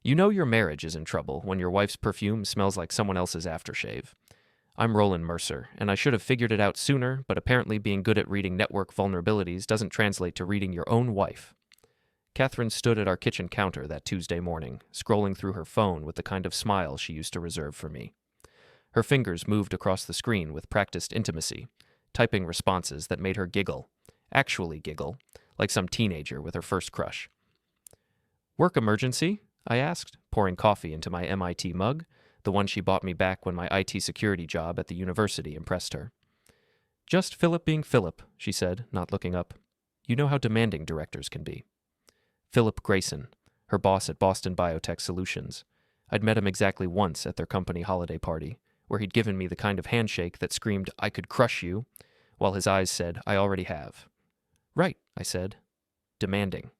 You know your marriage is in trouble when your wife's perfume smells like someone else's aftershave. I'm Roland Mercer, and I should have figured it out sooner, but apparently being good at reading network vulnerabilities doesn't translate to reading your own wife. Katharine stood at our kitchen counter that Tuesday morning, scrolling through her phone with the kind of smile she used to reserve for me. Her fingers moved across the screen with practiced intimacy, typing responses that made her giggle, actually giggle, like some teenager with her first crush. Work emergency? I asked, pouring coffee into my MIT mug, the one she bought me back when my IT security job at the university impressed her. Just Philip being Philip, she said, not looking up. You know how demanding directors can be. Phillip Grayson, her boss at Boston Biotech Solutions. I'd met him exactly once at their company holiday party, where he'd given me the kind of handshake that screamed, I could crush you, while his eyes said, I already have. Right, I said. Demanding.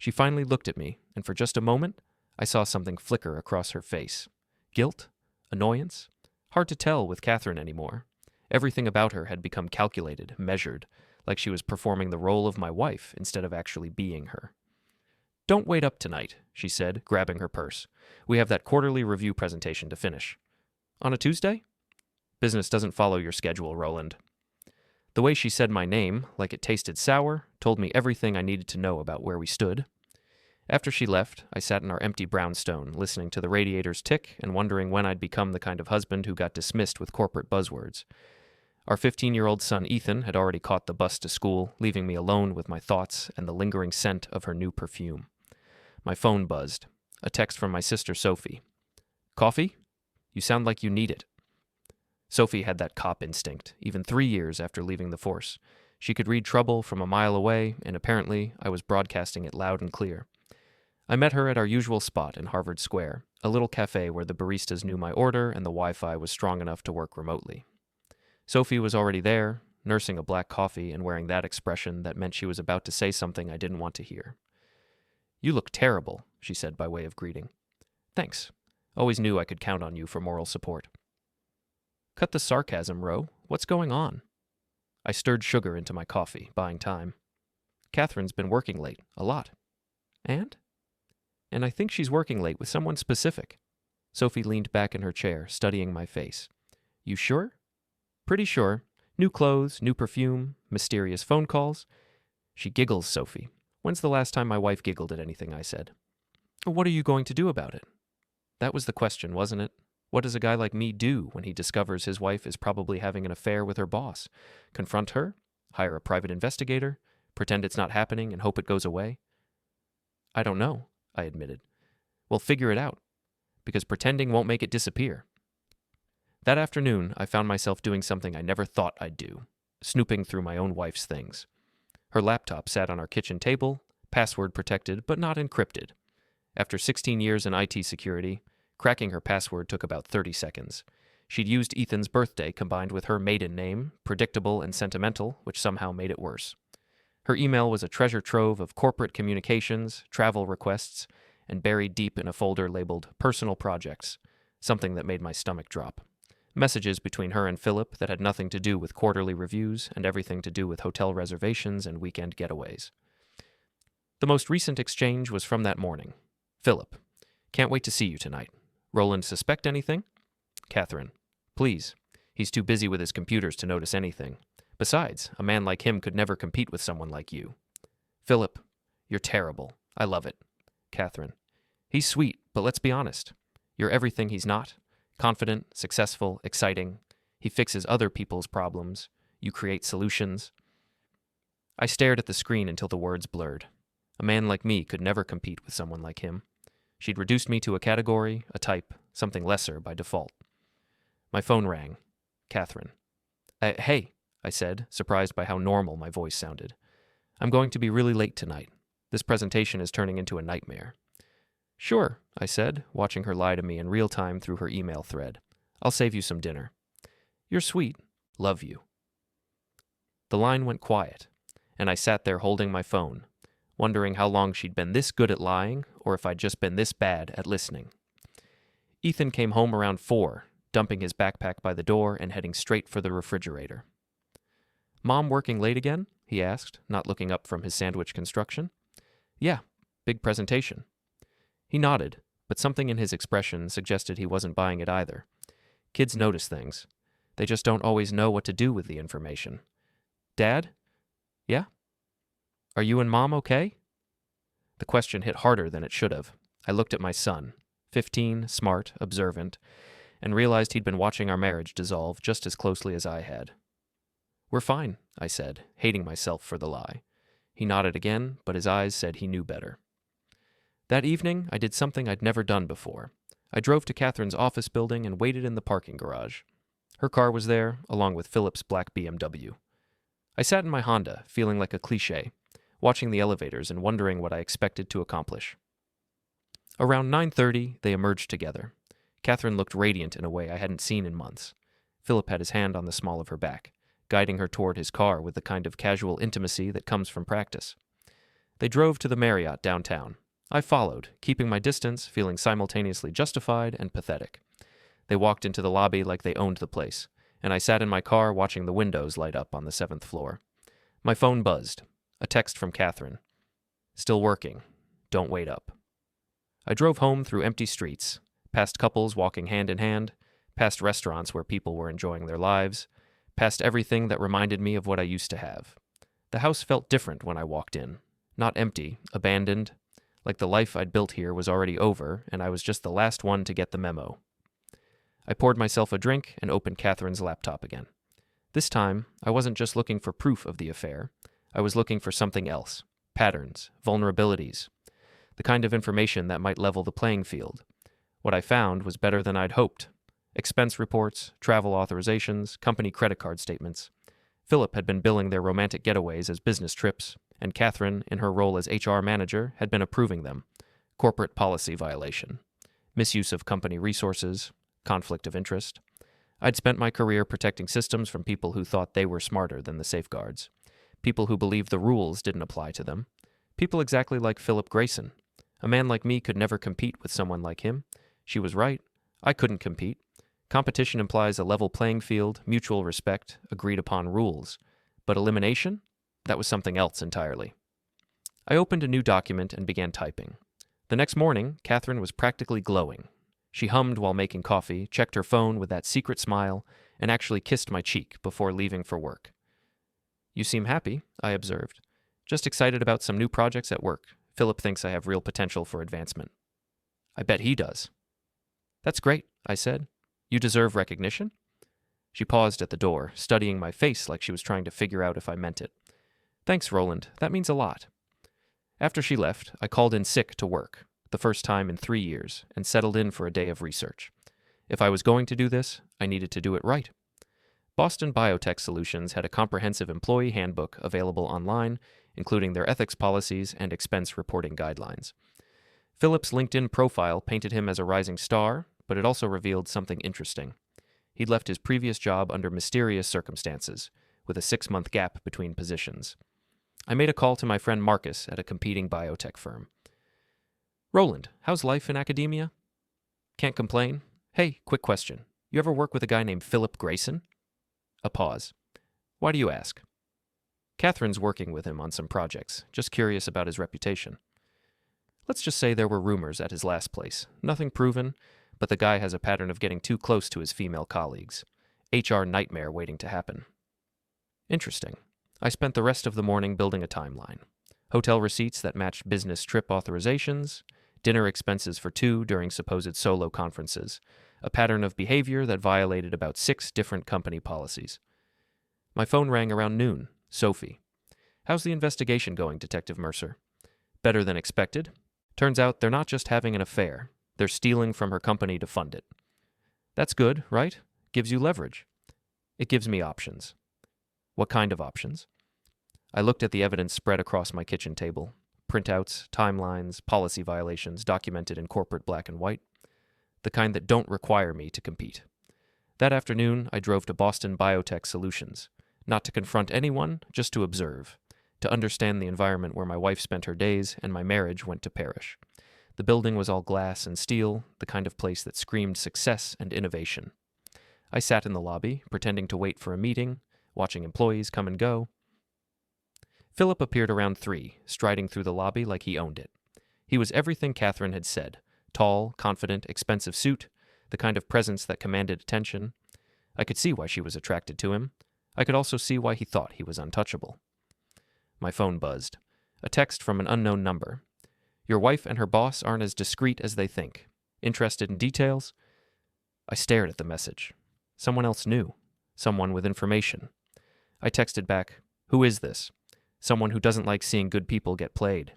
She finally looked at me, and for just a moment, I saw something flicker across her face. Guilt? Annoyance? Hard to tell with Katharine anymore. Everything about her had become calculated, measured, like she was performing the role of my wife instead of actually being her. Don't wait up tonight, she said, grabbing her purse. We have that quarterly review presentation to finish. On a Tuesday? Business doesn't follow your schedule, Roland. The way she said my name, like it tasted sour, told me everything I needed to know about where we stood. After she left, I sat in our empty brownstone, listening to the radiators tick and wondering when I'd become the kind of husband who got dismissed with corporate buzzwords. Our 15-year-old son Ethan had already caught the bus to school, leaving me alone with my thoughts and the lingering scent of her new perfume. My phone buzzed. A text from my sister Sophie. Coffee? You sound like you need it. Sophie had that cop instinct, even 3 years after leaving the force. She could read trouble from a mile away, and apparently I was broadcasting it loud and clear. I met her at our usual spot in Harvard Square, a little cafe where the baristas knew my order and the Wi-Fi was strong enough to work remotely. Sophie was already there, nursing a black coffee and wearing that expression that meant she was about to say something I didn't want to hear. You look terrible, she said by way of greeting. Thanks. Always knew I could count on you for moral support. Cut the sarcasm, Ro. What's going on? I stirred sugar into my coffee, buying time. Katharine's been working late, a lot. And I think she's working late with someone specific. Sophie leaned back in her chair, studying my face. You sure? Pretty sure. New clothes, new perfume, mysterious phone calls. She giggles, Sophie. When's the last time my wife giggled at anything I said? What are you going to do about it? That was the question, wasn't it? What does a guy like me do when he discovers his wife is probably having an affair with her boss? Confront her? Hire a private investigator? Pretend it's not happening and hope it goes away? I don't know, I admitted. We'll figure it out, because pretending won't make it disappear. That afternoon, I found myself doing something I never thought I'd do, snooping through my own wife's things. Her laptop sat on our kitchen table, password protected but not encrypted. After 16 years in IT security, cracking her password took about 30 seconds. She'd used Ethan's birthday combined with her maiden name, predictable and sentimental, which somehow made it worse. Her email was a treasure trove of corporate communications, travel requests, and buried deep in a folder labeled Personal Projects, something that made my stomach drop. Messages between her and Philip that had nothing to do with quarterly reviews and everything to do with hotel reservations and weekend getaways. The most recent exchange was from that morning. Philip, can't wait to see you tonight. Roland suspect anything? Katharine, please. He's too busy with his computers to notice anything. Besides, a man like him could never compete with someone like you. Philip, you're terrible. I love it. Katharine, he's sweet, but let's be honest. You're everything he's not. Confident, successful, exciting. He fixes other people's problems. You create solutions. I stared at the screen until the words blurred. A man like me could never compete with someone like him. She'd reduced me to a category, a type, something lesser by default. My phone rang. Katharine. Hey, I said, surprised by how normal my voice sounded. I'm going to be really late tonight. This presentation is turning into a nightmare. Sure, I said, watching her lie to me in real time through her email thread. I'll save you some dinner. You're sweet. Love you. The line went quiet, and I sat there holding my phone, wondering how long she'd been this good at lying or if I'd just been this bad at listening. Ethan came home around 4, dumping his backpack by the door and heading straight for the refrigerator. Mom working late again? He asked, not looking up from his sandwich construction. Yeah, big presentation. He nodded, but something in his expression suggested he wasn't buying it either. Kids notice things. They just don't always know what to do with the information. Dad? Yeah? Are you and Mom okay? The question hit harder than it should have. I looked at my son, 15, smart, observant, and realized he'd been watching our marriage dissolve just as closely as I had. We're fine, I said, hating myself for the lie. He nodded again, but his eyes said he knew better. That evening, I did something I'd never done before. I drove to Katharine's office building and waited in the parking garage. Her car was there, along with Philip's black BMW. I sat in my Honda, feeling like a cliché, watching the elevators and wondering what I expected to accomplish. Around 9:30, they emerged together. Katharine looked radiant in a way I hadn't seen in months. Philip had his hand on the small of her back, guiding her toward his car with the kind of casual intimacy that comes from practice. They drove to the Marriott downtown. I followed, keeping my distance, feeling simultaneously justified and pathetic. They walked into the lobby like they owned the place, and I sat in my car watching the windows light up on the 7th floor. My phone buzzed. A text from Katharine. Still working. Don't wait up. I drove home through empty streets, past couples walking hand in hand, past restaurants where people were enjoying their lives, past everything that reminded me of what I used to have. The house felt different when I walked in. Not empty, abandoned, like the life I'd built here was already over and I was just the last one to get the memo. I poured myself a drink and opened Katharine's laptop again. This time, I wasn't just looking for proof of the affair. I was looking for something else. Patterns, vulnerabilities, the kind of information that might level the playing field. What I found was better than I'd hoped. Expense reports, travel authorizations, company credit card statements. Philip had been billing their romantic getaways as business trips, and Katharine, in her role as HR manager, had been approving them. Corporate policy violation. Misuse of company resources. Conflict of interest. I'd spent my career protecting systems from people who thought they were smarter than the safeguards. People who believed the rules didn't apply to them. People exactly like Phillip Grayson. A man like me could never compete with someone like him. She was right. I couldn't compete. Competition implies a level playing field, mutual respect, agreed-upon rules. But elimination? That was something else entirely. I opened a new document and began typing. The next morning, Katharine was practically glowing. She hummed while making coffee, checked her phone with that secret smile, and actually kissed my cheek before leaving for work. You seem happy, I observed. Just excited about some new projects at work. Philip thinks I have real potential for advancement. I bet he does. That's great, I said. You deserve recognition? She paused at the door, studying my face like she was trying to figure out if I meant it. Thanks, Roland. That means a lot. After she left, I called in sick to work, the first time in 3 years, and settled in for a day of research. If I was going to do this, I needed to do it right. Boston Biotech Solutions had a comprehensive employee handbook available online, including their ethics policies and expense reporting guidelines. Philip's LinkedIn profile painted him as a rising star, but it also revealed something interesting. He'd left his previous job under mysterious circumstances, with a 6-month gap between positions. I made a call to my friend Marcus at a competing biotech firm. Roland, how's life in academia? Can't complain. Hey, quick question. You ever work with a guy named Phillip Grayson? A pause. Why do you ask? Katharine's working with him on some projects, just curious about his reputation. Let's just say there were rumors at his last place. Nothing proven, but the guy has a pattern of getting too close to his female colleagues. HR nightmare waiting to happen. Interesting. I spent the rest of the morning building a timeline. Hotel receipts that matched business trip authorizations, dinner expenses for 2 during supposed solo conferences, a pattern of behavior that violated about 6 different company policies. My phone rang around noon. Sophie. How's the investigation going, Detective Mercer? Better than expected. Turns out they're not just having an affair. They're stealing from her company to fund it. That's good, right? Gives you leverage. It gives me options. What kind of options? I looked at the evidence spread across my kitchen table. Printouts, timelines, policy violations documented in corporate black and white. The kind that don't require me to compete. That afternoon, I drove to Boston Biotech Solutions. Not to confront anyone, just to observe. To understand the environment where my wife spent her days and my marriage went to perish. The building was all glass and steel, the kind of place that screamed success and innovation. I sat in the lobby, pretending to wait for a meeting, watching employees come and go. Philip appeared around 3, striding through the lobby like he owned it. He was everything Katharine had said. Tall, confident, expensive suit, the kind of presence that commanded attention. I could see why she was attracted to him. I could also see why he thought he was untouchable. My phone buzzed. A text from an unknown number. Your wife and her boss aren't as discreet as they think. Interested in details? I stared at the message. Someone else knew. Someone with information. I texted back, "Who is this? Someone who doesn't like seeing good people get played.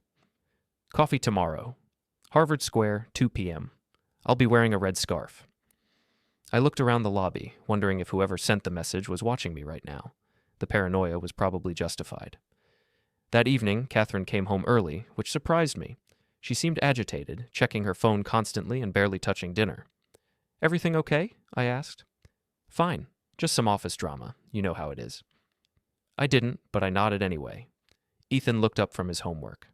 Coffee tomorrow. Harvard Square, 2 p.m. I'll be wearing a red scarf." I looked around the lobby, wondering if whoever sent the message was watching me right now. The paranoia was probably justified. That evening, Katharine came home early, which surprised me. She seemed agitated, checking her phone constantly and barely touching dinner. "Everything okay?" I asked. "Fine. Just some office drama. You know how it is." I didn't, but I nodded anyway. Ethan looked up from his homework.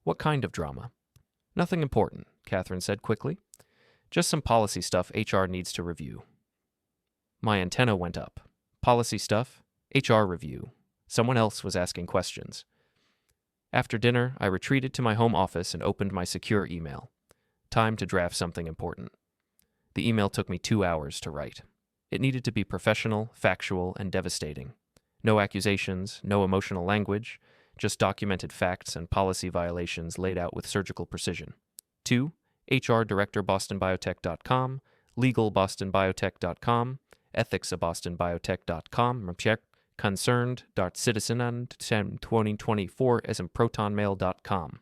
"What kind of drama?" "Nothing important," Katharine said quickly. "Just some policy stuff HR needs to review." My antenna went up. Policy stuff, HR review. Someone else was asking questions. After dinner, I retreated to my home office and opened my secure email. Time to draft something important. The email took me 2 hours to write. It needed to be professional, factual, and devastating. No accusations, no emotional language, just documented facts and policy violations laid out with surgical precision. To HR Director BostonBiotech.com, Legal BostonBiotech.com, ethicsabostonbiotech.com, concerned.citizen2024 as in protonmail.com.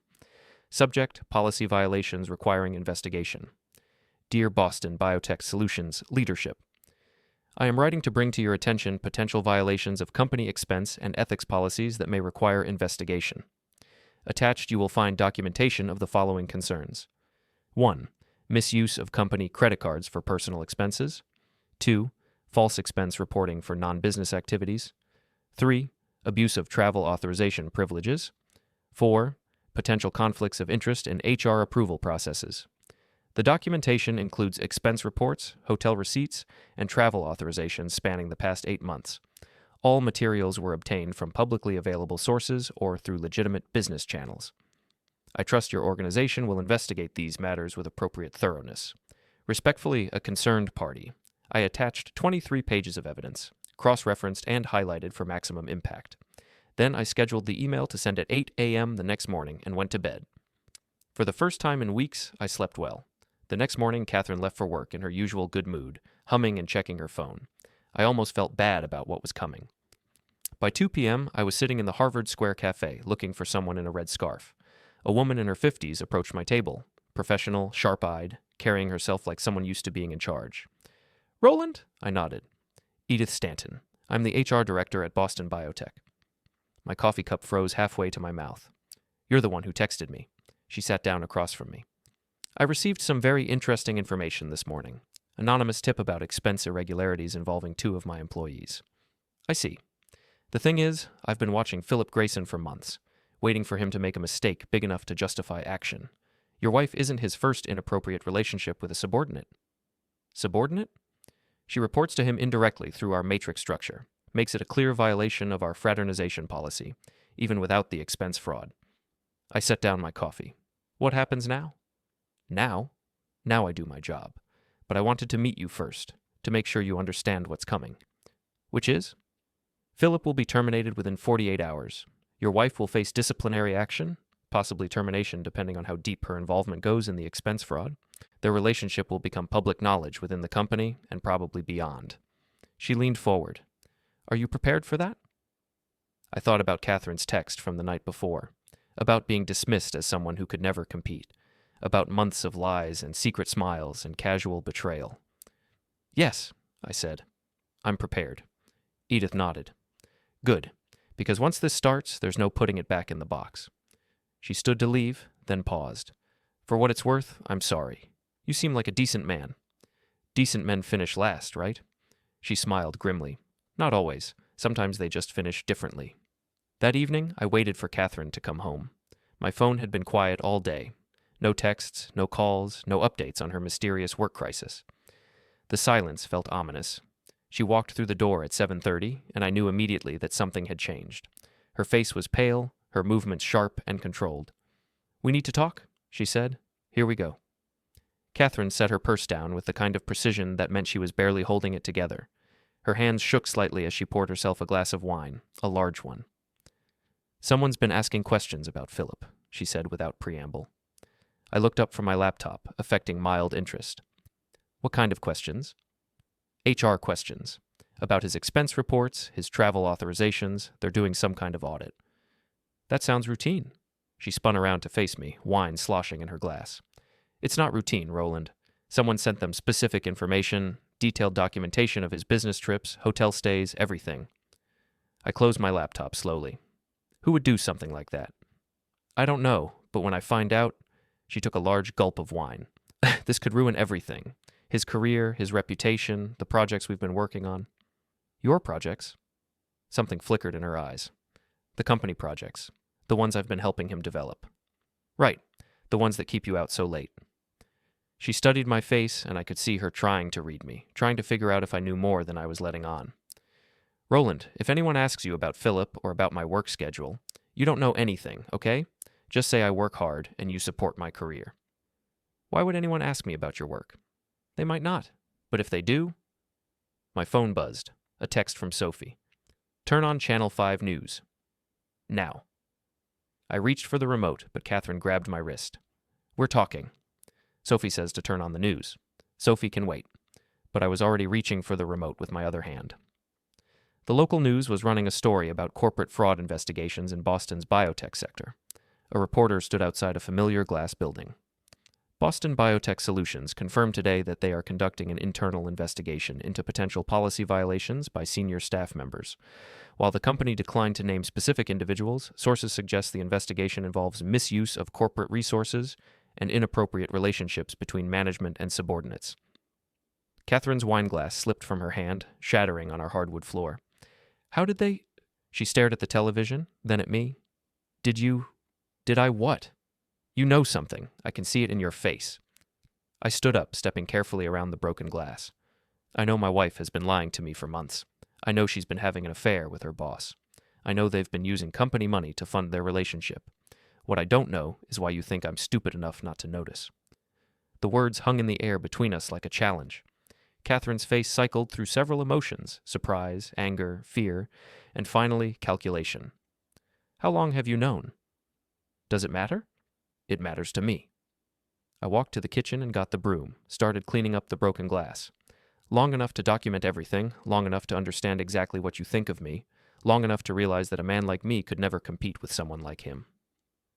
Subject, policy violations requiring investigation. Dear Boston Biotech Solutions Leadership, I am writing to bring to your attention potential violations of company expense and ethics policies that may require investigation. Attached, you will find documentation of the following concerns. 1. Misuse of company credit cards for personal expenses. 2. False expense reporting for non-business activities. 3. Abuse of travel authorization privileges. 4. Potential conflicts of interest in HR approval processes. The documentation includes expense reports, hotel receipts, and travel authorizations spanning the past 8 months. All materials were obtained from publicly available sources or through legitimate business channels. I trust your organization will investigate these matters with appropriate thoroughness. Respectfully, a concerned party. I attached 23 pages of evidence, cross-referenced and highlighted for maximum impact. Then I scheduled the email to send at 8 a.m. the next morning and went to bed. For the first time in weeks, I slept well. The next morning, Katharine left for work in her usual good mood, humming and checking her phone. I almost felt bad about what was coming. By 2 p.m., I was sitting in the Harvard Square Cafe looking for someone in a red scarf. A woman in her 50s approached my table, professional, sharp-eyed, carrying herself like someone used to being in charge. "Roland?" I nodded. "Edith Stanton. I'm the HR director at Boston Biotech." My coffee cup froze halfway to my mouth. "You're the one who texted me." She sat down across from me. "I received some very interesting information this morning. Anonymous tip about expense irregularities involving 2 of my employees." "I see. The thing is, I've been watching Phillip Grayson for months, waiting for him to make a mistake big enough to justify action. Your wife isn't his first inappropriate relationship with a subordinate." "Subordinate?" "She reports to him indirectly through our matrix structure. Makes it a clear violation of our fraternization policy, even without the expense fraud." I set down my coffee. "What happens now?" "Now? Now I do my job. But I wanted to meet you first, to make sure you understand what's coming." "Which is?" "Phillip will be terminated within 48 hours. Your wife will face disciplinary action, possibly termination depending on how deep her involvement goes in the expense fraud. Their relationship will become public knowledge within the company and probably beyond." She leaned forward. "Are you prepared for that?" I thought about Katharine's text from the night before, about being dismissed as someone who could never compete, about months of lies and secret smiles and casual betrayal. "Yes," I said. "I'm prepared." Edith nodded. "Good, because once this starts, there's no putting it back in the box." She stood to leave, then paused. "For what it's worth, I'm sorry. You seem like a decent man." "Decent men finish last, right?" She smiled grimly. "Not always. Sometimes they just finish differently." That evening, I waited for Katharine to come home. My phone had been quiet all day. No texts, no calls, no updates on her mysterious work crisis. The silence felt ominous. She walked through the door at 7:30, and I knew immediately that something had changed. Her face was pale, her movements sharp and controlled. "We need to talk?" she said. Here we go. Katharine set her purse down with the kind of precision that meant she was barely holding it together. Her hands shook slightly as she poured herself a glass of wine, a large one. Someone's been asking questions about Phillip, she said without preamble. I looked up from my laptop, affecting mild interest. What kind of questions? HR questions. About his expense reports, his travel authorizations. They're doing some kind of audit. That sounds routine. She spun around to face me, wine sloshing in her glass. It's not routine, Roland. Someone sent them specific information, detailed documentation of his business trips, hotel stays, everything. I closed my laptop slowly. Who would do something like that? I don't know, but when I find out... She took a large gulp of wine. This could ruin everything. His career, his reputation, the projects we've been working on. Your projects? Something flickered in her eyes. The company projects. The ones I've been helping him develop. Right, the ones that keep you out so late. She studied my face, and I could see her trying to read me, trying to figure out if I knew more than I was letting on. Roland, if anyone asks you about Phillip or about my work schedule, you don't know anything, okay? Just say I work hard and you support my career. Why would anyone ask me about your work? They might not, but if they do... My phone buzzed. A text from Sophie. Turn on Channel 5 News. Now. I reached for the remote, but Katharine grabbed my wrist. We're talking. Sophie says to turn on the news. Sophie can wait. But I was already reaching for the remote with my other hand. The local news was running a story about corporate fraud investigations in Boston's biotech sector. A reporter stood outside a familiar glass building. Boston Biotech Solutions confirmed today that they are conducting an internal investigation into potential policy violations by senior staff members. While the company declined to name specific individuals, sources suggest the investigation involves misuse of corporate resources and inappropriate relationships between management and subordinates. Katharine's wine glass slipped from her hand, shattering on our hardwood floor. How did they... She stared at the television, then at me. Did I what? You know something. I can see it in your face. I stood up, stepping carefully around the broken glass. I know my wife has been lying to me for months. I know she's been having an affair with her boss. I know they've been using company money to fund their relationship. What I don't know is why you think I'm stupid enough not to notice. The words hung in the air between us like a challenge. Katharine's face cycled through several emotions, surprise, anger, fear, and finally, calculation. How long have you known? Does it matter? It matters to me. I walked to the kitchen and got the broom, started cleaning up the broken glass. Long enough to document everything, long enough to understand exactly what you think of me, long enough to realize that a man like me could never compete with someone like him.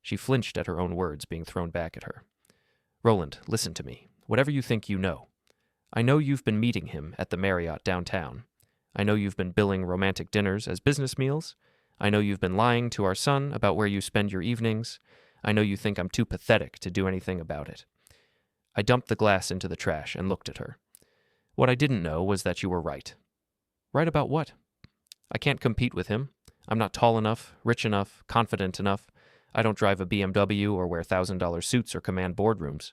She flinched at her own words being thrown back at her. Roland, listen to me. Whatever you think you know. I know you've been meeting him at the Marriott downtown. I know you've been billing romantic dinners as business meals. I know you've been lying to our son about where you spend your evenings. I know you think I'm too pathetic to do anything about it. I dumped the glass into the trash and looked at her. What I didn't know was that you were right. Right about what? I can't compete with him. I'm not tall enough, rich enough, confident enough. I don't drive a BMW or wear $1,000 suits or command boardrooms.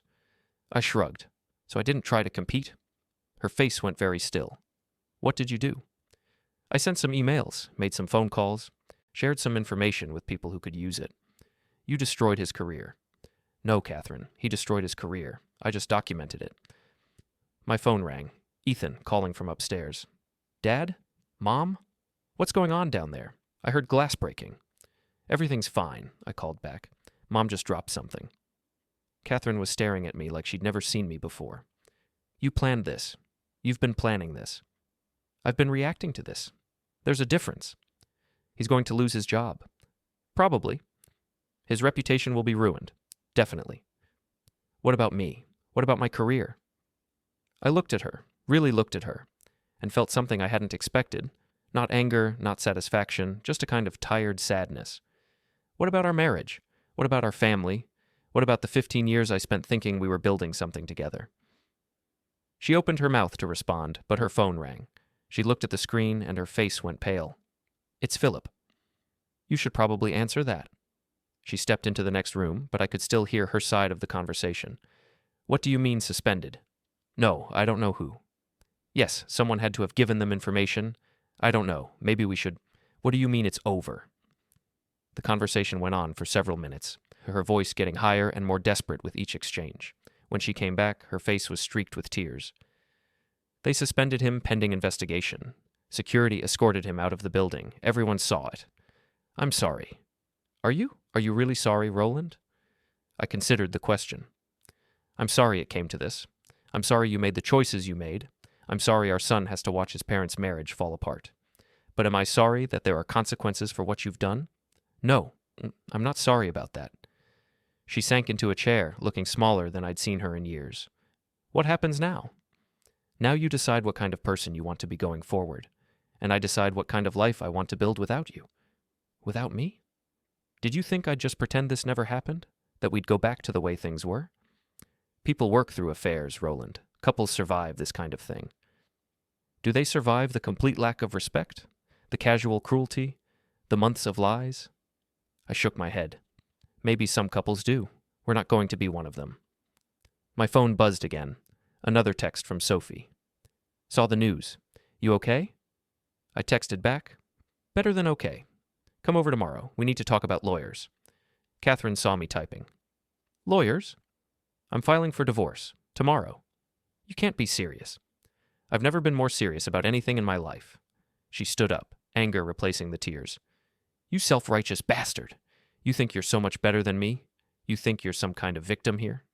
I shrugged. So I didn't try to compete? Her face went very still. What did you do? I sent some emails, made some phone calls, shared some information with people who could use it. You destroyed his career. No, Katharine, he destroyed his career. I just documented it. My phone rang. Ethan, calling from upstairs. Dad? Mom? What's going on down there? I heard glass breaking. Everything's fine, I called back. Mom just dropped something. Katharine was staring at me like she'd never seen me before. You planned this. You've been planning this. I've been reacting to this. There's a difference. He's going to lose his job. Probably. His reputation will be ruined. Definitely. What about me? What about my career? I looked at her, really looked at her, and felt something I hadn't expected. Not anger, not satisfaction, just a kind of tired sadness. What about our marriage? What about our family? What about the 15 years I spent thinking we were building something together? She opened her mouth to respond, but her phone rang. She looked at the screen and her face went pale. It's Phillip. You should probably answer that. She stepped into the next room, but I could still hear her side of the conversation. What do you mean suspended? No, I don't know who. Yes, someone had to have given them information. I don't know. Maybe we should... What do you mean it's over? The conversation went on for several minutes. her voice getting higher and more desperate with each exchange. When she came back, her face was streaked with tears. They suspended him pending investigation. Security escorted him out of the building. Everyone saw it. I'm sorry. Are you? Are you really sorry, Roland? I considered the question. I'm sorry it came to this. I'm sorry you made the choices you made. I'm sorry our son has to watch his parents' marriage fall apart. But am I sorry that there are consequences for what you've done? No, I'm not sorry about that. She sank into a chair, looking smaller than I'd seen her in years. What happens now? Now you decide what kind of person you want to be going forward, and I decide what kind of life I want to build without you. Without me? Did you think I'd just pretend this never happened? That we'd go back to the way things were? People work through affairs, Roland. Couples survive this kind of thing. Do they survive the complete lack of respect? The casual cruelty? The months of lies? I shook my head. Maybe some couples do. We're not going to be one of them. My phone buzzed again. Another text from Sophie. Saw the news. You okay? I texted back. Better than okay. Come over tomorrow. We need to talk about lawyers. Katharine saw me typing. Lawyers? I'm filing for divorce. Tomorrow. You can't be serious. I've never been more serious about anything in my life. She stood up, anger replacing the tears. You self-righteous bastard. You think you're so much better than me? You think you're some kind of victim here?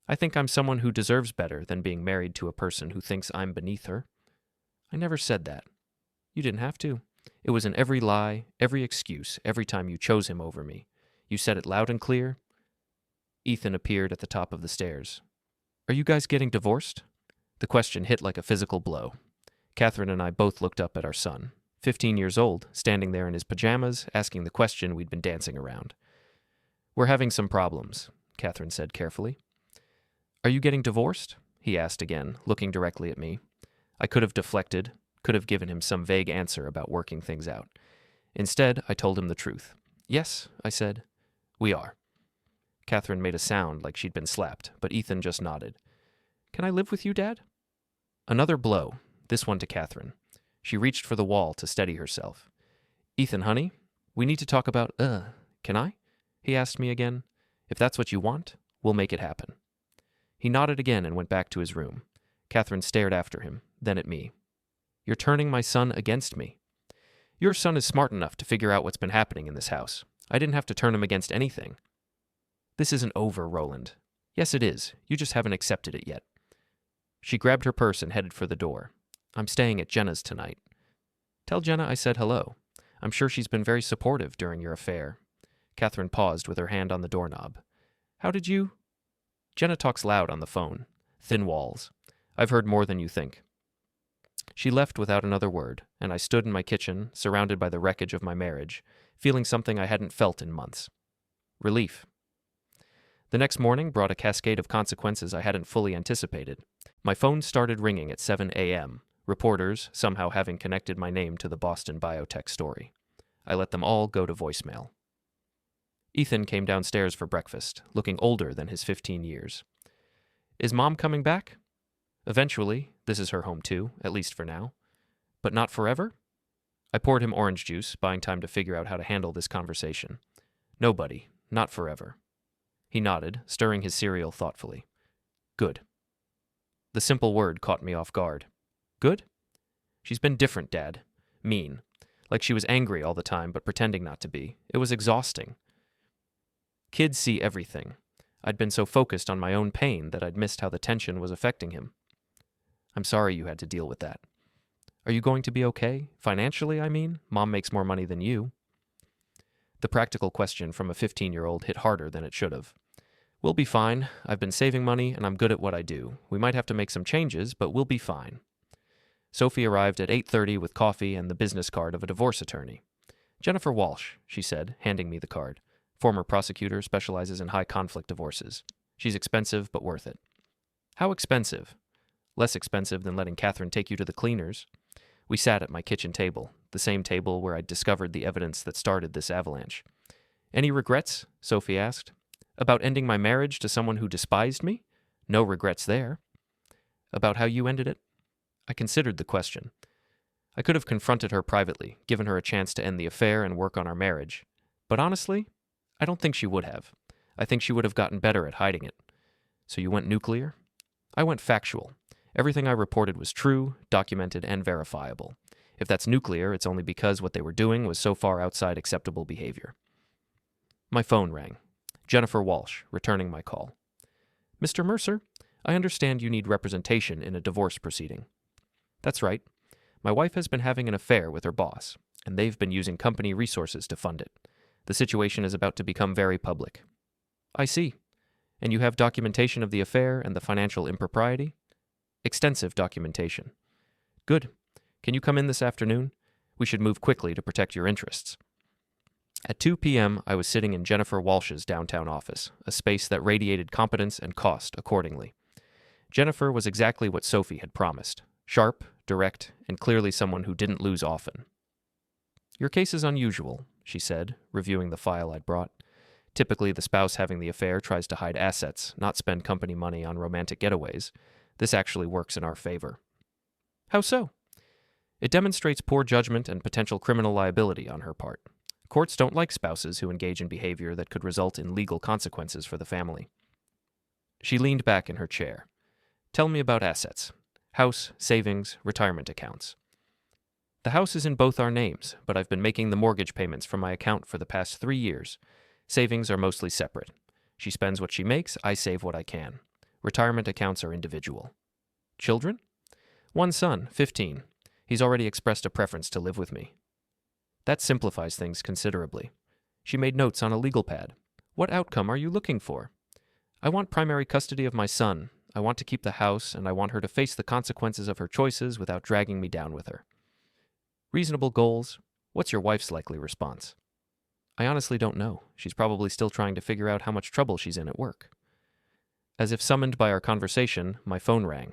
I think I'm someone who deserves better than being married to a person who thinks I'm beneath her. I never said that. You didn't have to. It was in every lie, every excuse, every time you chose him over me. You said it loud and clear. Ethan appeared at the top of the stairs. Are you guys getting divorced? The question hit like a physical blow. Katharine and I both looked up at our son, 15 years old, standing there in his pajamas, asking the question we'd been dancing around. We're having some problems, Katharine said carefully. Are you getting divorced? He asked again, looking directly at me. I could have deflected, could have given him some vague answer about working things out. Instead, I told him the truth. Yes, I said. We are. Katharine made a sound like she'd been slapped, but Ethan just nodded. Can I live with you, Dad? Another blow, this one to Katharine. She reached for the wall to steady herself. Ethan, honey, we need to talk about, can I? He asked me again. If that's what you want, we'll make it happen. He nodded again and went back to his room. Katharine stared after him, then at me. You're turning my son against me. Your son is smart enough to figure out what's been happening in this house. I didn't have to turn him against anything. This isn't over, Roland. Yes, it is. You just haven't accepted it yet. She grabbed her purse and headed for the door. I'm staying at Jenna's tonight. Tell Jenna I said hello. I'm sure she's been very supportive during your affair. Katharine paused with her hand on the doorknob. How did you? Jenna talks loud on the phone. Thin walls. I've heard more than you think. She left without another word, and I stood in my kitchen, surrounded by the wreckage of my marriage, feeling something I hadn't felt in months. Relief. The next morning brought a cascade of consequences I hadn't fully anticipated. My phone started ringing at 7 a.m., reporters somehow having connected my name to the Boston biotech story. I let them all go to voicemail. Ethan came downstairs for breakfast, looking older than his 15 years. Is Mom coming back? Eventually. This is her home too, at least for now. But not forever? I poured him orange juice, buying time to figure out how to handle this conversation. Nobody. Not forever. He nodded, stirring his cereal thoughtfully. Good. The simple word caught me off guard. Good? She's been different, Dad. Mean. Like she was angry all the time, but pretending not to be. It was exhausting. Kids see everything. I'd been so focused on my own pain that I'd missed how the tension was affecting him. I'm sorry you had to deal with that. Are you going to be okay? Financially, I mean? Mom makes more money than you. The practical question from a 15-year-old hit harder than it should have. We'll be fine. I've been saving money, and I'm good at what I do. We might have to make some changes, but we'll be fine. Sophie arrived at 8:30 with coffee and the business card of a divorce attorney. Jennifer Walsh, she said, handing me the card. Former prosecutor, specializes in high-conflict divorces. She's expensive, but worth it. How expensive? Less expensive than letting Katharine take you to the cleaners. We sat at my kitchen table, the same table where I'd discovered the evidence that started this avalanche. Any regrets? Sophie asked. About ending my marriage to someone who despised me? No regrets there. About how you ended it? I considered the question. I could have confronted her privately, given her a chance to end the affair and work on our marriage. But honestly, I don't think she would have. I think she would have gotten better at hiding it. So you went nuclear? I went factual. Everything I reported was true, documented, and verifiable. If that's nuclear, it's only because what they were doing was so far outside acceptable behavior. My phone rang. Jennifer Walsh, returning my call. Mr. Mercer, I understand you need representation in a divorce proceeding. That's right. My wife has been having an affair with her boss, and they've been using company resources to fund it. The situation is about to become very public. I see. And you have documentation of the affair and the financial impropriety? Extensive documentation. Good. Can you come in this afternoon? We should move quickly to protect your interests. At 2 p.m., I was sitting in Jennifer Walsh's downtown office, a space that radiated competence and cost accordingly. Jennifer was exactly what Sophie had promised, sharp, direct, and clearly someone who didn't lose often. Your case is unusual, she said, reviewing the file I'd brought. Typically, the spouse having the affair tries to hide assets, not spend company money on romantic getaways. This actually works in our favor. How so? It demonstrates poor judgment and potential criminal liability on her part. Courts don't like spouses who engage in behavior that could result in legal consequences for the family. She leaned back in her chair. Tell me about assets. House, savings, retirement accounts. The house is in both our names, but I've been making the mortgage payments from my account for the past 3 years. Savings are mostly separate. She spends what she makes, I save what I can. Retirement accounts are individual. Children? One son, 15. He's already expressed a preference to live with me. That simplifies things considerably. She made notes on a legal pad. What outcome are you looking for? I want primary custody of my son. I want to keep the house, and I want her to face the consequences of her choices without dragging me down with her. Reasonable goals. What's your wife's likely response? I honestly don't know. She's probably still trying to figure out how much trouble she's in at work. As if summoned by our conversation, my phone rang.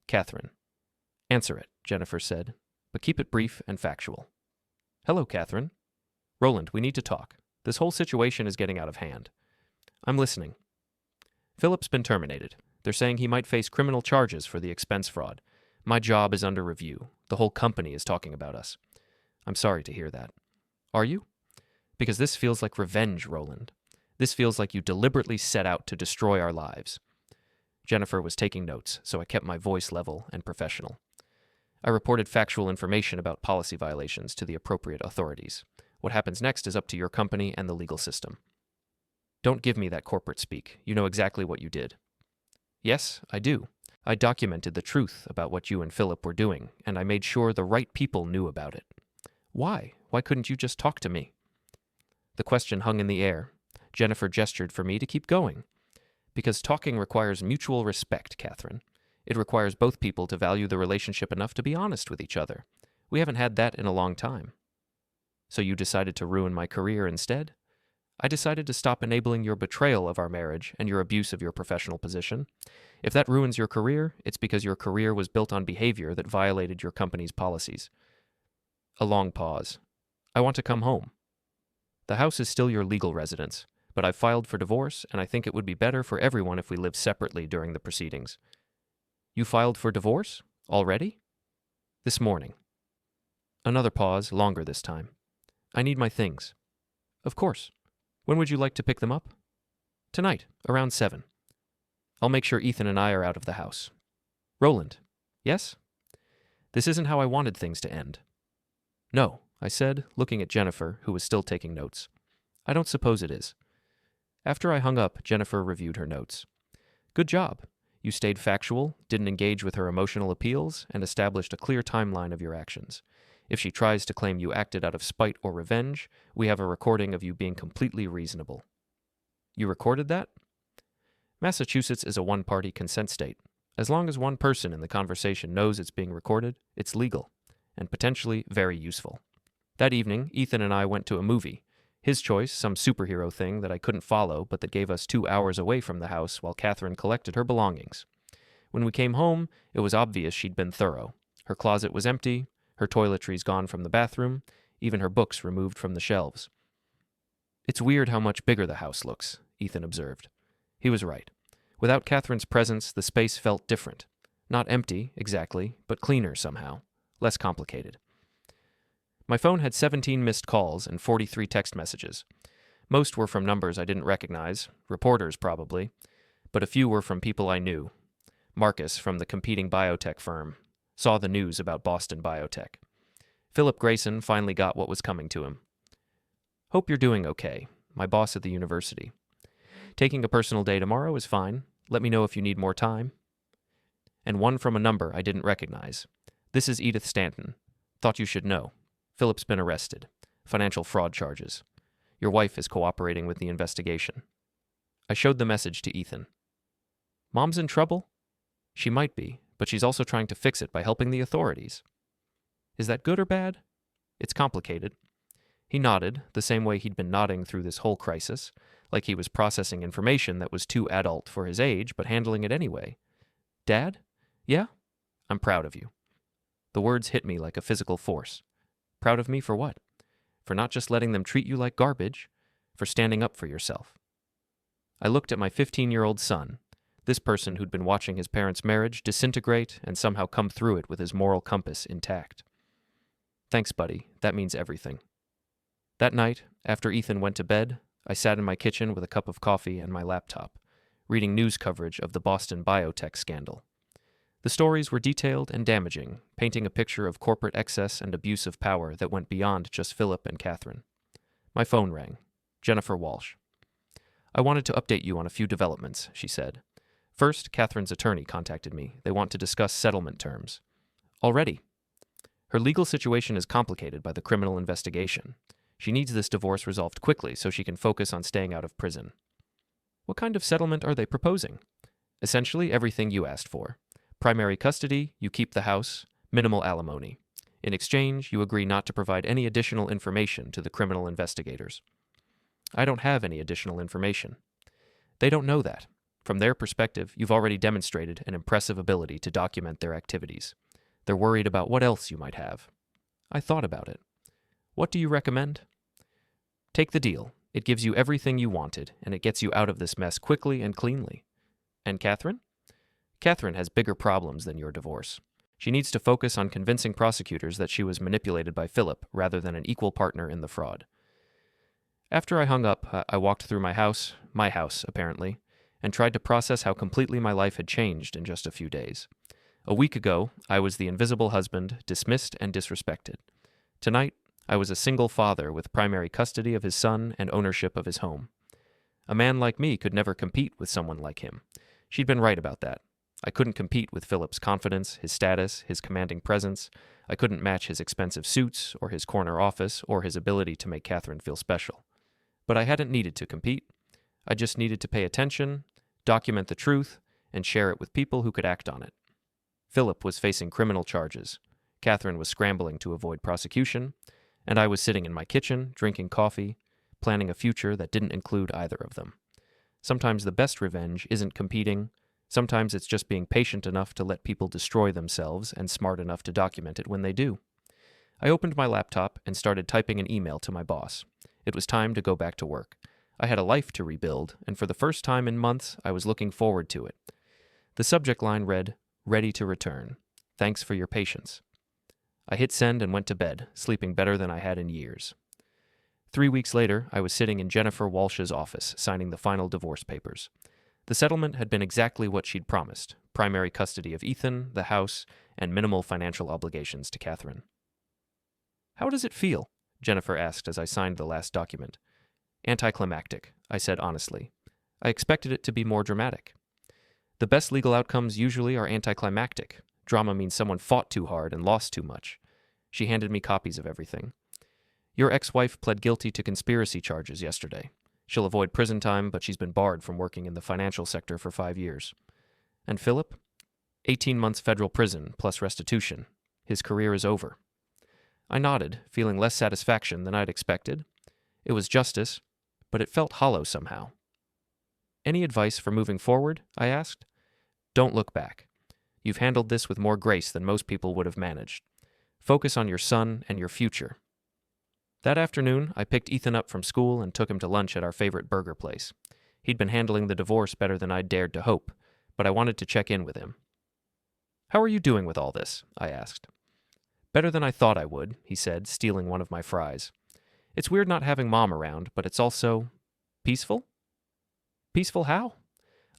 Katharine. Answer it, Jennifer said, but keep it brief and factual. Hello, Katharine. Roland, we need to talk. This whole situation is getting out of hand. I'm listening. Philip's been terminated. They're saying he might face criminal charges for the expense fraud. My job is under review. The whole company is talking about us. I'm sorry to hear that. Are you? Because this feels like revenge, Roland. This feels like you deliberately set out to destroy our lives. Jennifer was taking notes, so I kept my voice level and professional. I reported factual information about policy violations to the appropriate authorities. What happens next is up to your company and the legal system. Don't give me that corporate speak. You know exactly what you did. Yes, I do. I documented the truth about what you and Philip were doing, and I made sure the right people knew about it. Why? Why couldn't you just talk to me? The question hung in the air. Jennifer gestured for me to keep going. Because talking requires mutual respect, Katharine. It requires both people to value the relationship enough to be honest with each other. We haven't had that in a long time. So you decided to ruin my career instead? I decided to stop enabling your betrayal of our marriage and your abuse of your professional position. If that ruins your career, it's because your career was built on behavior that violated your company's policies. A long pause. I want to come home. The house is still your legal residence, but I've filed for divorce, and I think it would be better for everyone if we lived separately during the proceedings. You filed for divorce? Already? This morning. Another pause, longer this time. I need my things. Of course. When would you like to pick them up? Tonight, around 7. I'll make sure Ethan and I are out of the house. Roland. Yes? This isn't how I wanted things to end. No, I said, looking at Jennifer, who was still taking notes. I don't suppose it is. After I hung up, Jennifer reviewed her notes. Good job. You stayed factual, didn't engage with her emotional appeals, and established a clear timeline of your actions. If she tries to claim you acted out of spite or revenge, we have a recording of you being completely reasonable. You recorded that? Massachusetts is a one-party consent state. As long as one person in the conversation knows it's being recorded, it's legal, and potentially very useful. That evening, Ethan and I went to a movie. His choice, some superhero thing that I couldn't follow, but that gave us 2 hours away from the house while Katharine collected her belongings. When we came home, it was obvious she'd been thorough. Her closet was empty, her toiletries gone from the bathroom, even her books removed from the shelves. It's weird how much bigger the house looks, Ethan observed. He was right. Without Katharine's presence, the space felt different. Not empty, exactly, but cleaner somehow. Less complicated. My phone had 17 missed calls and 43 text messages. Most were from numbers I didn't recognize, reporters probably, but a few were from people I knew. Marcus from the competing biotech firm saw the news about Boston Biotech. Phillip Grayson finally got what was coming to him. Hope you're doing okay, my boss at the university. Taking a personal day tomorrow is fine. Let me know if you need more time. And one from a number I didn't recognize. This is Edith Stanton. Thought you should know. Philip's been arrested. Financial fraud charges. Your wife is cooperating with the investigation. I showed the message to Ethan. Mom's in trouble? She might be, but she's also trying to fix it by helping the authorities. Is that good or bad? It's complicated. He nodded, the same way he'd been nodding through this whole crisis, like he was processing information that was too adult for his age, but handling it anyway. Dad? Yeah? I'm proud of you. The words hit me like a physical force. Proud of me for what? For not just letting them treat you like garbage, for standing up for yourself. I looked at my 15-year-old son, this person who'd been watching his parents' marriage disintegrate and somehow come through it with his moral compass intact. Thanks, buddy. That means everything. That night, after Ethan went to bed, I sat in my kitchen with a cup of coffee and my laptop, reading news coverage of the Boston Biotech scandal. The stories were detailed and damaging, painting a picture of corporate excess and abuse of power that went beyond just Phillip and Katharine. My phone rang. Jennifer Walsh. I wanted to update you on a few developments, she said. First, Katharine's attorney contacted me. They want to discuss settlement terms. Already. Her legal situation is complicated by the criminal investigation. She needs this divorce resolved quickly so she can focus on staying out of prison. What kind of settlement are they proposing? Essentially everything you asked for. Primary custody, you keep the house, minimal alimony. In exchange, you agree not to provide any additional information to the criminal investigators. I don't have any additional information. They don't know that. From their perspective, you've already demonstrated an impressive ability to document their activities. They're worried about what else you might have. I thought about it. What do you recommend? Take the deal. It gives you everything you wanted, and it gets you out of this mess quickly and cleanly. And Katharine? Katharine has bigger problems than your divorce. She needs to focus on convincing prosecutors that she was manipulated by Phillip rather than an equal partner in the fraud. After I hung up, I walked through my house, apparently, and tried to process how completely my life had changed in just a few days. A week ago, I was the invisible husband, dismissed and disrespected. Tonight, I was a single father with primary custody of his son and ownership of his home. A man like me could never compete with someone like him. She'd been right about that. I couldn't compete with Philip's confidence, his status, his commanding presence. I couldn't match his expensive suits, or his corner office, or his ability to make Katharine feel special. But I hadn't needed to compete. I just needed to pay attention, document the truth, and share it with people who could act on it. Phillip was facing criminal charges. Katharine was scrambling to avoid prosecution, and I was sitting in my kitchen, drinking coffee, planning a future that didn't include either of them. Sometimes the best revenge isn't competing. Sometimes it's just being patient enough to let people destroy themselves and smart enough to document it when they do. I opened my laptop and started typing an email to my boss. It was time to go back to work. I had a life to rebuild, and for the first time in months, I was looking forward to it. The subject line read, "Ready to return. Thanks for your patience." I hit send and went to bed, sleeping better than I had in years. 3 weeks later, I was sitting in Jennifer Walsh's office, signing the final divorce papers. The settlement had been exactly what she'd promised: primary custody of Ethan, the house, and minimal financial obligations to Katharine. "How does it feel?" Jennifer asked as I signed the last document. "Anticlimactic," I said honestly. I expected it to be more dramatic. The best legal outcomes usually are anticlimactic. Drama means someone fought too hard and lost too much. She handed me copies of everything. Your ex-wife pled guilty to conspiracy charges yesterday. She'll avoid prison time, but she's been barred from working in the financial sector for 5 years. And Phillip? 18 months federal prison plus restitution. His career is over. I nodded, feeling less satisfaction than I'd expected. It was justice, but it felt hollow somehow. Any advice for moving forward? I asked. Don't look back. You've handled this with more grace than most people would have managed. Focus on your son and your future. That afternoon, I picked Ethan up from school and took him to lunch at our favorite burger place. He'd been handling the divorce better than I'd dared to hope, but I wanted to check in with him. How are you doing with all this? I asked. Better than I thought I would, he said, stealing one of my fries. It's weird not having Mom around, but it's also Peaceful? Peaceful how?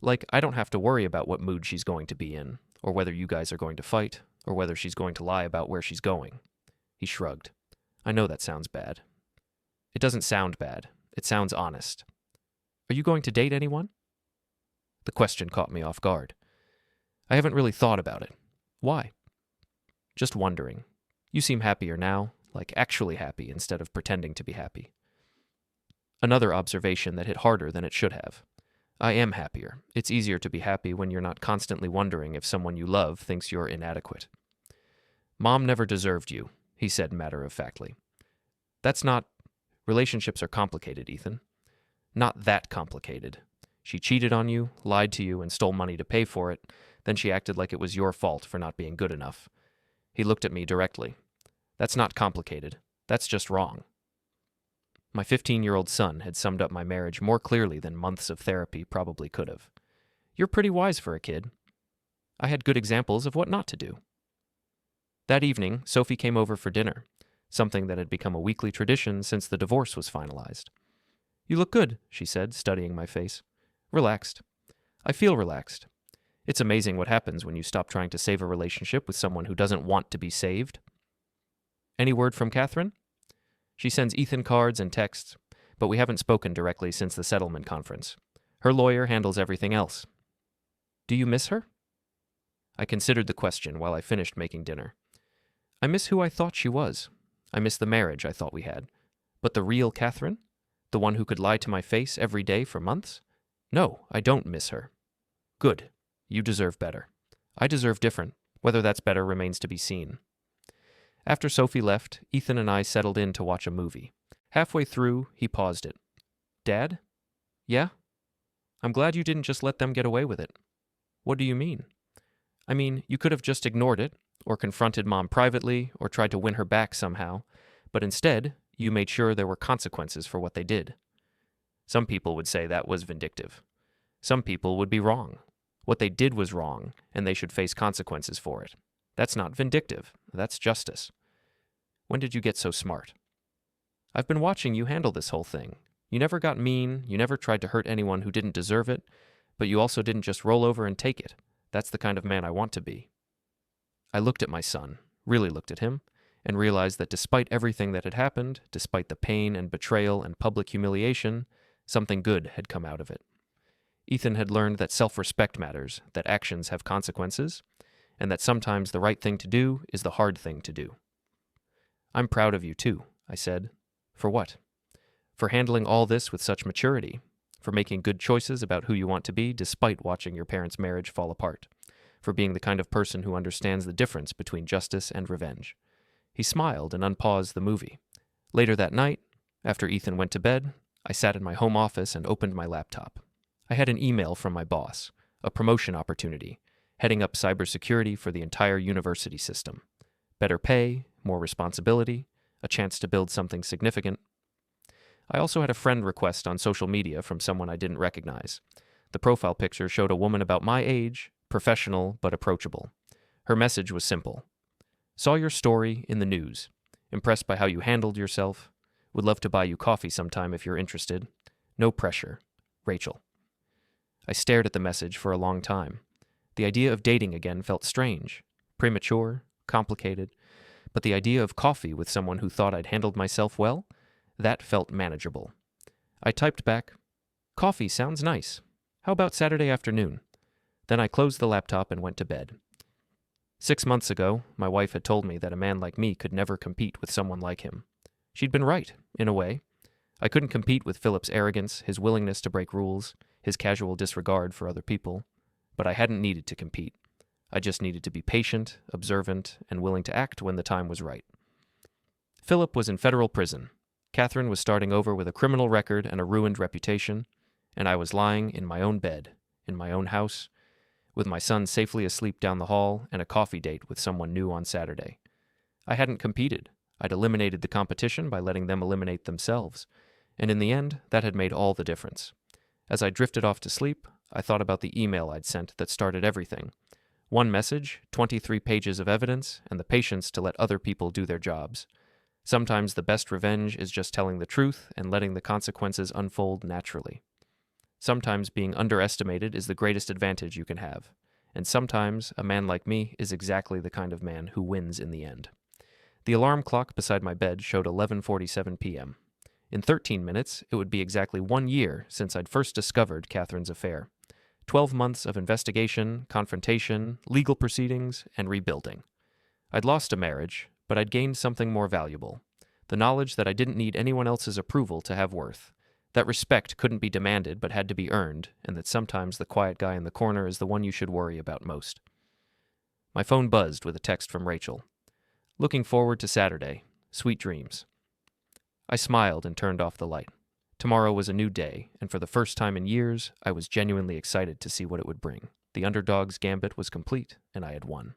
Like, I don't have to worry about what mood she's going to be in, or whether you guys are going to fight, or whether she's going to lie about where she's going. He shrugged. I know that sounds bad. It doesn't sound bad. It sounds honest. Are you going to date anyone? The question caught me off guard. I haven't really thought about it. Why? Just wondering. You seem happier now, like actually happy instead of pretending to be happy. Another observation that hit harder than it should have. I am happier. It's easier to be happy when you're not constantly wondering if someone you love thinks you're inadequate. Mom never deserved you, he said matter-of-factly. That's not... Relationships are complicated, Ethan. Not that complicated. She cheated on you, lied to you, and stole money to pay for it. Then she acted like it was your fault for not being good enough. He looked at me directly. That's not complicated. That's just wrong. My 15-year-old son had summed up my marriage more clearly than months of therapy probably could have. You're pretty wise for a kid. I had good examples of what not to do. That evening, Sophie came over for dinner, something that had become a weekly tradition since the divorce was finalized. You look good, she said, studying my face. Relaxed. I feel relaxed. It's amazing what happens when you stop trying to save a relationship with someone who doesn't want to be saved. Any word from Katharine? She sends Ethan cards and texts, but we haven't spoken directly since the settlement conference. Her lawyer handles everything else. Do you miss her? I considered the question while I finished making dinner. I miss who I thought she was. I miss the marriage I thought we had. But the real Katharine? The one who could lie to my face every day for months? No, I don't miss her. Good. You deserve better. I deserve different. Whether that's better remains to be seen. After Sophie left, Ethan and I settled in to watch a movie. Halfway through, he paused it. Dad? Yeah? I'm glad you didn't just let them get away with it. What do you mean? I mean, you could have just ignored it, or confronted Mom privately, or tried to win her back somehow, but instead, you made sure there were consequences for what they did. Some people would say that was vindictive. Some people would be wrong. What they did was wrong, and they should face consequences for it. That's not vindictive. That's justice. When did you get so smart? I've been watching you handle this whole thing. You never got mean, you never tried to hurt anyone who didn't deserve it, but you also didn't just roll over and take it. That's the kind of man I want to be. I looked at my son, really looked at him, and realized that despite everything that had happened, despite the pain and betrayal and public humiliation, something good had come out of it. Ethan had learned that self-respect matters, that actions have consequences, and that sometimes the right thing to do is the hard thing to do. I'm proud of you too, I said. For what? For handling all this with such maturity, for making good choices about who you want to be despite watching your parents' marriage fall apart, for being the kind of person who understands the difference between justice and revenge. He smiled and unpaused the movie. Later that night, after Ethan went to bed, I sat in my home office and opened my laptop. I had an email from my boss, a promotion opportunity, heading up cybersecurity for the entire university system. Better pay, more responsibility, a chance to build something significant. I also had a friend request on social media from someone I didn't recognize. The profile picture showed a woman about my age, professional but approachable. Her message was simple. Saw your story in the news. Impressed by how you handled yourself. Would love to buy you coffee sometime if you're interested. No pressure. Rachel. I stared at the message for a long time. The idea of dating again felt strange, premature, complicated, but the idea of coffee with someone who thought I'd handled myself well, that felt manageable. I typed back, "Coffee sounds nice. How about Saturday afternoon?" Then I closed the laptop and went to bed. 6 months ago, my wife had told me that a man like me could never compete with someone like him. She'd been right, in a way. I couldn't compete with Philip's arrogance, his willingness to break rules, his casual disregard for other people, but I hadn't needed to compete. I just needed to be patient, observant, and willing to act when the time was right. Philip was in federal prison. Katharine was starting over with a criminal record and a ruined reputation, and I was lying in my own bed, in my own house, with my son safely asleep down the hall and a coffee date with someone new on Saturday. I hadn't competed. I'd eliminated the competition by letting them eliminate themselves, and in the end, that had made all the difference. As I drifted off to sleep, I thought about the email I'd sent that started everything. One message, 23 pages of evidence, and the patience to let other people do their jobs. Sometimes the best revenge is just telling the truth and letting the consequences unfold naturally. Sometimes being underestimated is the greatest advantage you can have. And sometimes a man like me is exactly the kind of man who wins in the end. The alarm clock beside my bed showed 11:47 p.m. In 13 minutes, it would be exactly 1 year since I'd first discovered Katharine's affair. 12 months of investigation, confrontation, legal proceedings, and rebuilding. I'd lost a marriage, but I'd gained something more valuable. The knowledge that I didn't need anyone else's approval to have worth. That respect couldn't be demanded but had to be earned, and that sometimes the quiet guy in the corner is the one you should worry about most. My phone buzzed with a text from Rachel. Looking forward to Saturday. Sweet dreams. I smiled and turned off the light. Tomorrow was a new day, and for the first time in years, I was genuinely excited to see what it would bring. The underdog's gambit was complete, and I had won.